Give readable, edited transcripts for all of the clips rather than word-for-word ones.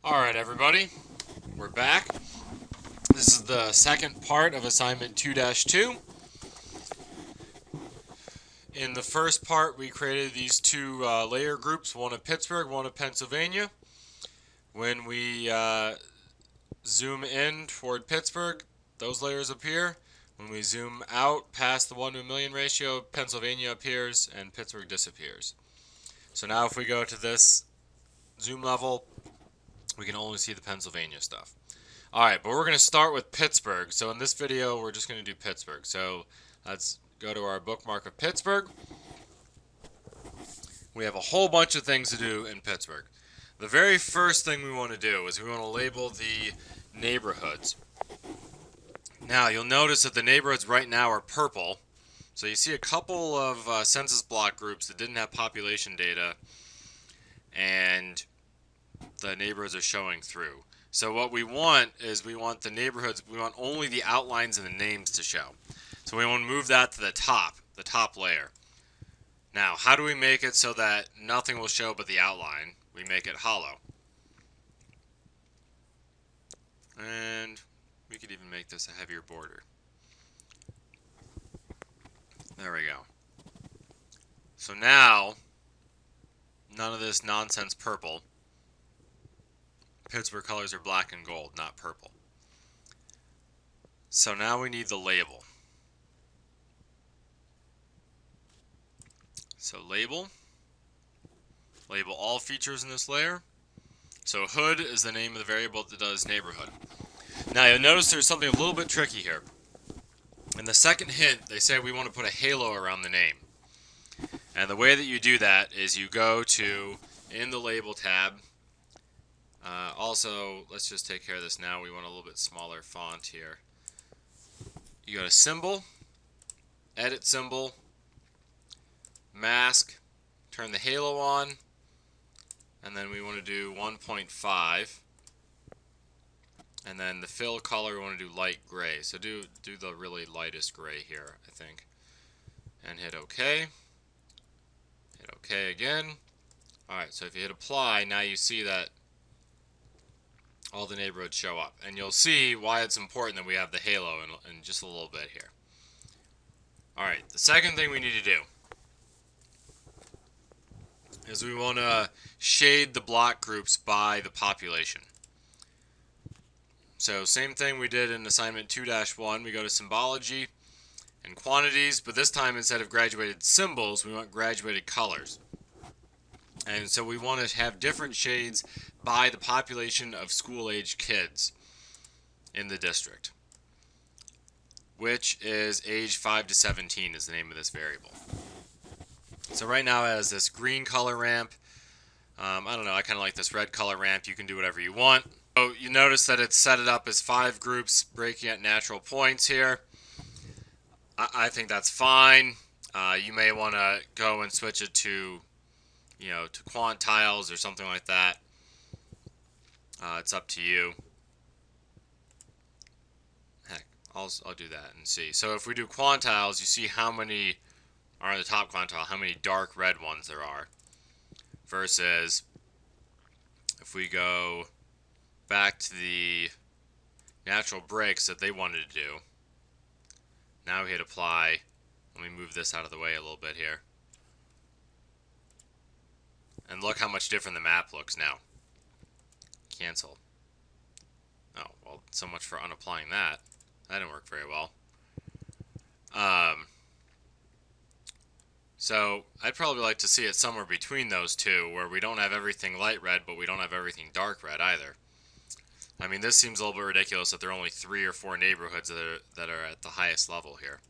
Alright everybody, we're back. This is the second part of assignment 2-2. In the first part we created these two layer groups, one of Pittsburgh, one of Pennsylvania. When we zoom in toward Pittsburgh, those layers appear. When we zoom out past the 1 to a million ratio, Pennsylvania appears and Pittsburgh disappears. So now if we go to this zoom level, we can only see the Pennsylvania stuff. Alright, but we're going to start with Pittsburgh. So in this video, we're just going to do Pittsburgh. So let's go to our bookmark of Pittsburgh. We have a whole bunch of things to do in Pittsburgh. The very first thing we want to do is we want to label the neighborhoods. Now, you'll notice that the neighborhoods right now are purple. So you see a couple of census block groups that didn't have population data, and the neighborhoods are showing through. So what we want is we want the neighborhoods, we want only the outlines and the names to show. So we want to move that to the top layer. Now, how do we make it so that nothing will show but the outline? We make it hollow. And we could even make this a heavier border. There we go. So now, none of this nonsense purple. Pittsburgh colors are black and gold, not purple. So now we need the label. So label all features in this layer. So hood is the name of the variable that does neighborhood. Now you'll notice there's something a little bit tricky here. In the second hint, they say we want to put a halo around the name. And the way that you do that is you go to, in the label tab, also, let's just take care of this now. We want a little bit smaller font here. You go to symbol, edit symbol, mask, turn the halo on, and then we want to do 1.5. And then the fill color, we want to do light gray. So do the really lightest gray here, I think. And hit OK. Hit OK again. Alright, so if you hit apply, now you see that all the neighborhoods show up. And you'll see why it's important that we have the halo in just a little bit here. Alright, the second thing we need to do is we want to shade the block groups by the population. So same thing we did in assignment 2-1. We go to symbology and quantities, but this time instead of graduated symbols, we want graduated colors. And so we want to have different shades by the population of school-age kids in the district, which is age 5 to 17 is the name of this variable. So right now it has this green color ramp. I don't know, I kind of like this red color ramp. You can do whatever you want. So you notice that it's set it up as 5 groups breaking at natural points here. I think that's fine. You may want to go and switch it to to quantiles or something like that. It's up to you. Heck, I'll do that and see. So if we do quantiles, you see how many are in the top quantile, how many dark red ones there are. Versus if we go back to the natural breaks that they wanted to do. Now we hit apply. Let me move this out of the way a little bit here. And look how much different the map looks now. Cancel. Oh, well, so much for unapplying that. That didn't work very well. So, I'd probably like to see it somewhere between those two, where we don't have everything light red, but we don't have everything dark red either. I mean, this seems a little bit ridiculous that there are only 3 or 4 neighborhoods that are at the highest level here.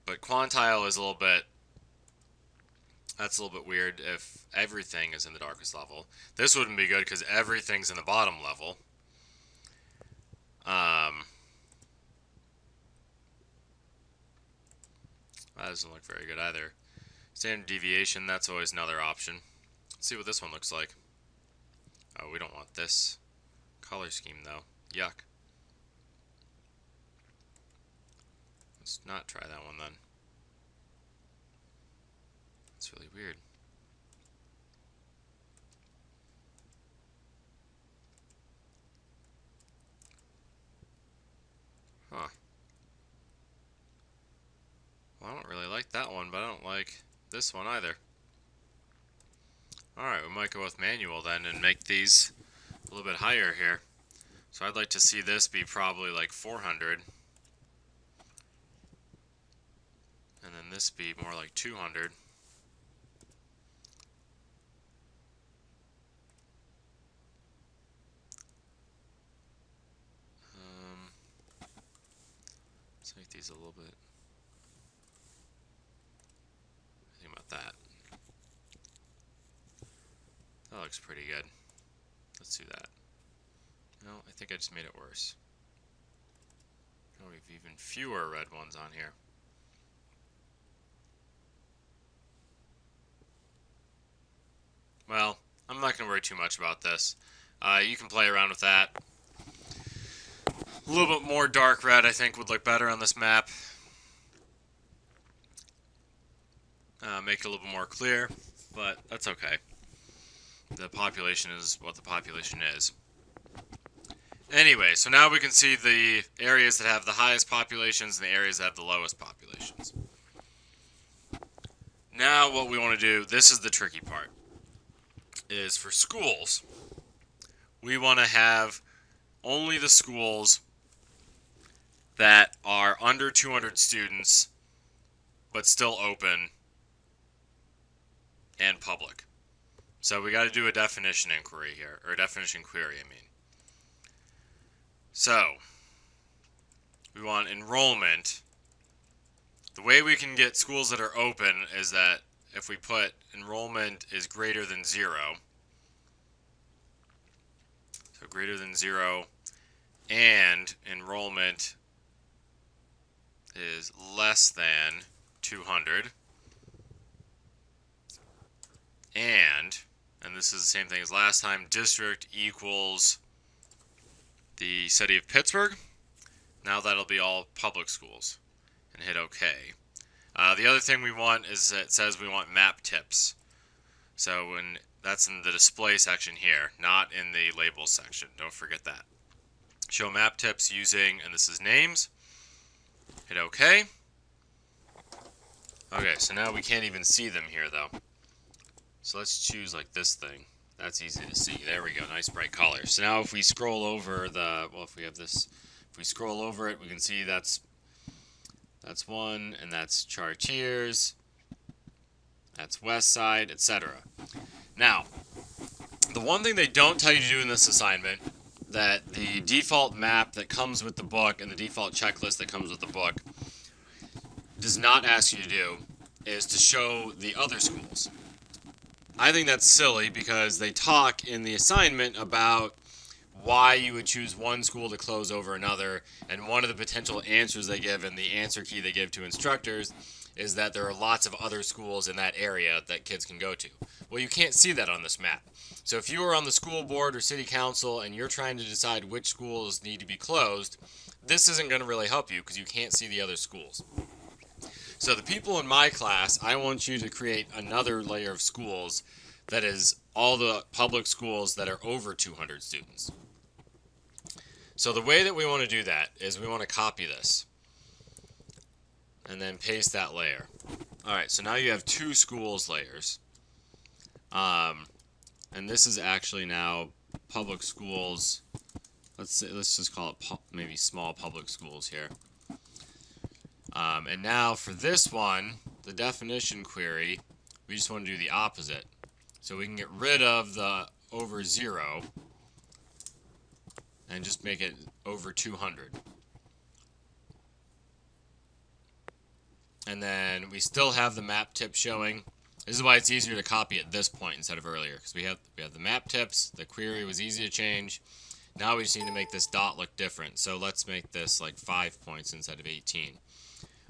But quantile is a little bit... That's a little bit weird if everything is in the darkest level. This wouldn't be good because everything's in the bottom level. That doesn't look very good either. Standard deviation, that's always another option. Let's see what this one looks like. Oh, we don't want this color scheme though. Yuck. Let's not try that one then. It's really weird. this one either. Alright, we might go with manual then and make these a little bit higher here. So I'd like to see this be probably like 400. And then this be more like 200. Let's make these a little bit. Think about that. That looks pretty good. Let's do that. No, I think I just made it worse. Oh, we have even fewer red ones on here. Well, I'm not going to worry too much about this. You can play around with that. A little bit more dark red, I think, would look better on this map. Make it a little bit more clear, but that's okay. The population is what the population is. Anyway, so now we can see the areas that have the highest populations and the areas that have the lowest populations. Now what we want to do, this is the tricky part, is for schools, we want to have only the schools that are under 200 students but still open and public. So we got to do a definition inquiry here, or a definition query, I mean. So, we want enrollment. The way we can get schools that are open is that if we put enrollment is greater than 0, so greater than 0, and enrollment is less than 200, and this is the same thing as last time, district equals the city of Pittsburgh. Now that'll be all public schools, and hit OK. The other thing we want is it says we want map tips. So that's in the display section here, not in the labels section. Don't forget that. Show map tips using, and this is names. Hit OK. Okay, so now we can't even see them here though. So let's choose like this thing. That's easy to see. There we go. Nice bright color. So now if we scroll over if we scroll over it, we can see that's one, and that's Chartiers, that's West Side, etc. Now, the one thing they don't tell you to do in this assignment, that the default map that comes with the book and the default checklist that comes with the book does not ask you to do, is to show the other schools. I think that's silly because they talk in the assignment about why you would choose one school to close over another, and one of the potential answers they give and the answer key they give to instructors is that there are lots of other schools in that area that kids can go to. Well, you can't see that on this map. So if you are on the school board or city council and you're trying to decide which schools need to be closed, this isn't going to really help you because you can't see the other schools. So the people in my class, I want you to create another layer of schools that is all the public schools that are over 200 students. So the way that we want to do that is we want to copy this and then paste that layer. Alright, so now you have two schools layers. And this is actually now public schools. Let's just call it maybe small public schools here. And now for this one, the definition query, we just want to do the opposite. So we can get rid of the over 0 and just make it over 200. And then we still have the map tip showing. This is why it's easier to copy at this point instead of earlier, because we have the map tips, the query was easy to change. Now we just need to make this dot look different. So let's make this like 5 points instead of 18.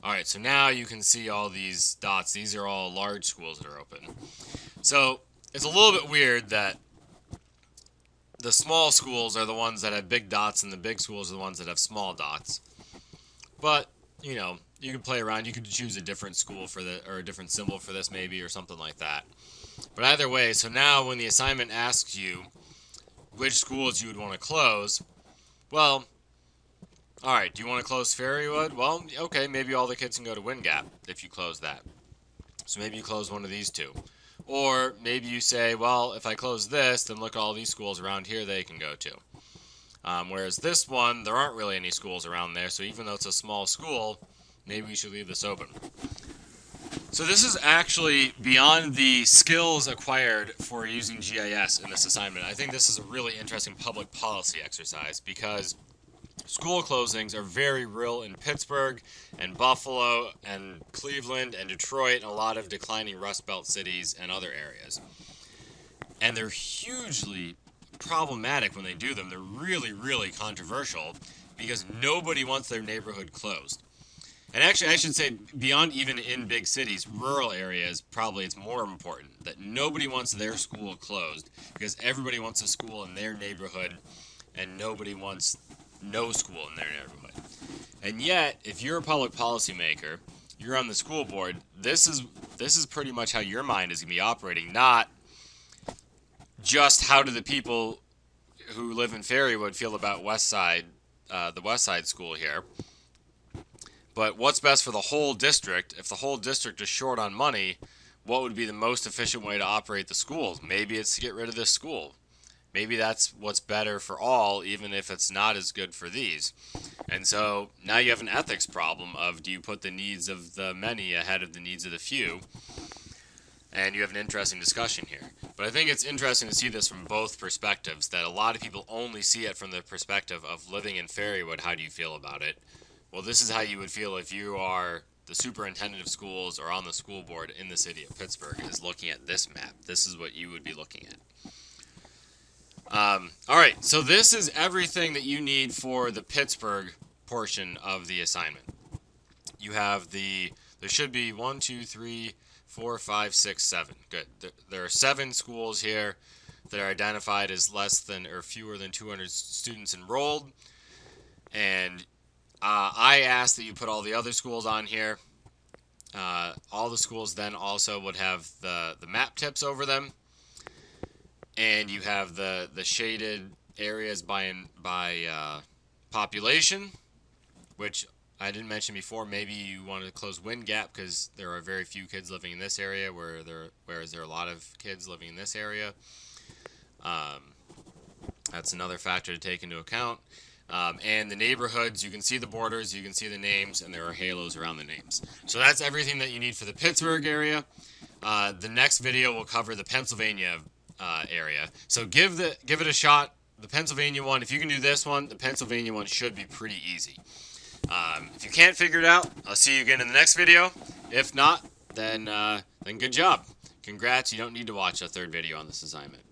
Alright, so now you can see all these dots. These are all large schools that are open. So it's a little bit weird that the small schools are the ones that have big dots and the big schools are the ones that have small dots. But, you know, you can play around. You could choose a different school or a different symbol for this maybe, or something like that. But either way, so now when the assignment asks you which schools you would want to close, well, alright, do you want to close Fairywood? Well, okay, maybe all the kids can go to Wind Gap if you close that. So maybe you close one of these two. Or maybe you say, well, if I close this, then look at all these schools around here they can go to. Whereas this one, there aren't really any schools around there, so even though it's a small school, maybe we should leave this open. So this is actually beyond the skills acquired for using GIS in this assignment. I think this is a really interesting public policy exercise because school closings are very real in Pittsburgh and Buffalo and Cleveland and Detroit and a lot of declining Rust Belt cities and other areas. And they're hugely problematic when they do them. They're really, really controversial because nobody wants their neighborhood closed. And actually, I should say, beyond even in big cities, rural areas, probably it's more important that nobody wants their school closed because everybody wants a school in their neighborhood and nobody wants no school in their neighborhood. And yet, if you're a public policymaker, you're on the school board, this is pretty much how your mind is going to be operating, not just how do the people who live in Ferrywood feel about the West Side school here, but what's best for the whole district. If the whole district is short on money, what would be the most efficient way to operate the schools? Maybe it's to get rid of this school. Maybe that's what's better for all, even if it's not as good for these. And so now you have an ethics problem of, do you put the needs of the many ahead of the needs of the few? And you have an interesting discussion here. But I think it's interesting to see this from both perspectives, that a lot of people only see it from the perspective of living in Ferrywood. How do you feel about it? Well, this is how you would feel if you are the superintendent of schools or on the school board in the city of Pittsburgh, is looking at this map. This is what you would be looking at. All right, so this is everything that you need for the Pittsburgh portion of the assignment. You have there should be 1, 2, 3, 4, 5, 6, 7. Good. There are 7 schools here that are identified as less than or fewer than 200 students enrolled. And I asked that you put all the other schools on here. All the schools then also would have the map tips over them. And you have the shaded areas by population, which I didn't mention before. Maybe you want to close wind gap because there are very few kids living in this area, whereas there are a lot of kids living in this area. That's another factor to take into account. And the neighborhoods, you can see the borders, you can see the names, and there are halos around the names. So that's everything that you need for the Pittsburgh area. The next video will cover the Pennsylvania area. So give it a shot. The Pennsylvania one, if you can do this one, the Pennsylvania one should be pretty easy. If you can't figure it out, I'll see you again in the next video. If not, then good job. Congrats, you don't need to watch a third video on this assignment.